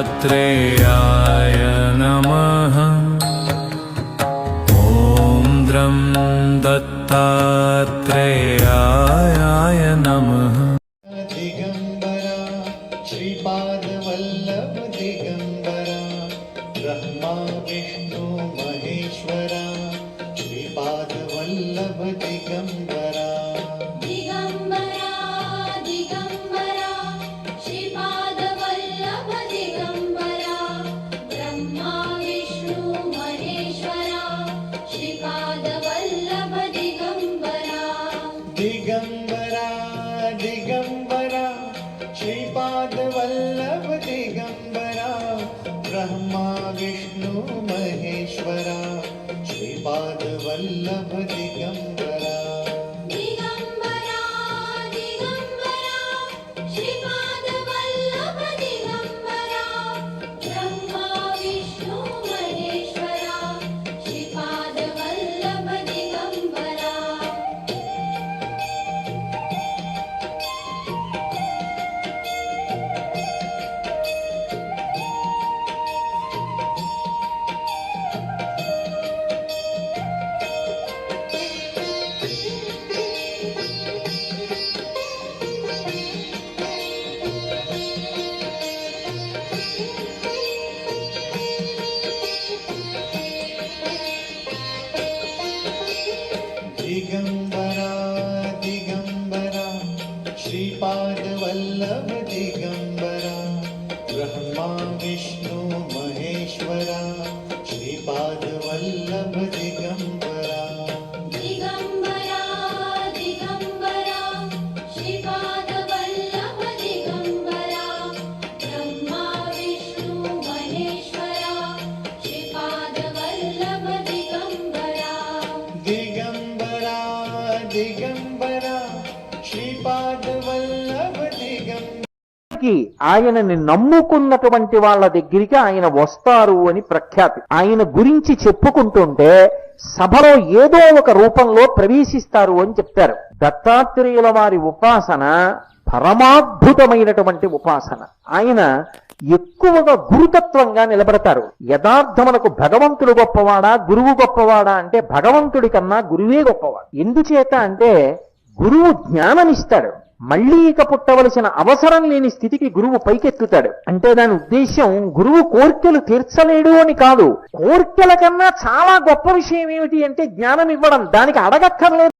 दत्तात्रेयाय नमः। ॐ द्रं दत्तात्रेयाय नमः। दिगंबरा श्रीपाद वल्लभ दिगंबरा ब्रह्मा विष्णु महेश्वरा श्रीपाद वल्लभ दिगंबरा। दिगंबरा दिगंबरा श्रीपाद वल्लभ दिगंबरा ब्रह्मा विष्णु महेश्वरा श्रीपाद वल्लभ दिगंबरा। दिगंबरा दिगंबरा श्रीपाद वल्लभ दिगंबरा ब्रह्मा विष्णु महेश्वरा श्रीपाद वल्लभ दिगंबरा। दिगंबरा दिगंबरा श्रीपाद वल्लभ दिगंबरा ब्रह्मा विष्णु महेश्वरा श्रीपाद वल्लभ दिगंबरा। दिगंबरा दिगंबरा श्रीपाद वल्लभ दिगंबरा ब्रह्मा विष्णु महेश्वरा श्रीपाद वल्लभ दिगंबरा। दिगंबरा दिगंबरा श्रीपाद वल्लभ दिगंबरा ब्रह्मा विष्णु महेश्वरा श्रीपाद वल्लभ दिगंबरा। दिगंबरा दिगंबरा श्रीपाद वल्लभ दिगंबरा। ఆయనని నమ్ముకున్నటువంటి వాళ్ళ దగ్గరికి ఆయన వస్తారు అని ప్రఖ్యాతి. ఆయన గురించి చెప్పుకుంటుంటే సభలో ఏదో ఒక రూపంలో ప్రవేశిస్తారు అని చెప్తారు. దత్తాత్రేయుల వారి ఉపాసన పరమాద్భుతమైనటువంటి ఉపాసన. ఆయన ఎక్కువగా గురుతత్వంగా నిలబడతారు. యథార్థమునకు భగవంతుడు గొప్పవాడా గురువు గొప్పవాడా అంటే భగవంతుడి కన్నా గురువే గొప్పవాడు. ఎందుచేత అంటే గురువు జ్ఞానమిస్తాడు, మళ్ళీ ఇక పుట్టవలసిన అవసరం లేని స్థితికి గురువు పైకెత్తుతాడు. అంటే దాని ఉద్దేశం గురువు కోర్కెలు తీర్చలేడు అని కాదు. కోర్కెల కన్నా చాలా గొప్ప విషయం ఏమిటి అంటే జ్ఞానం ఇవ్వడం. దానికి అడగక్కర్లేదు.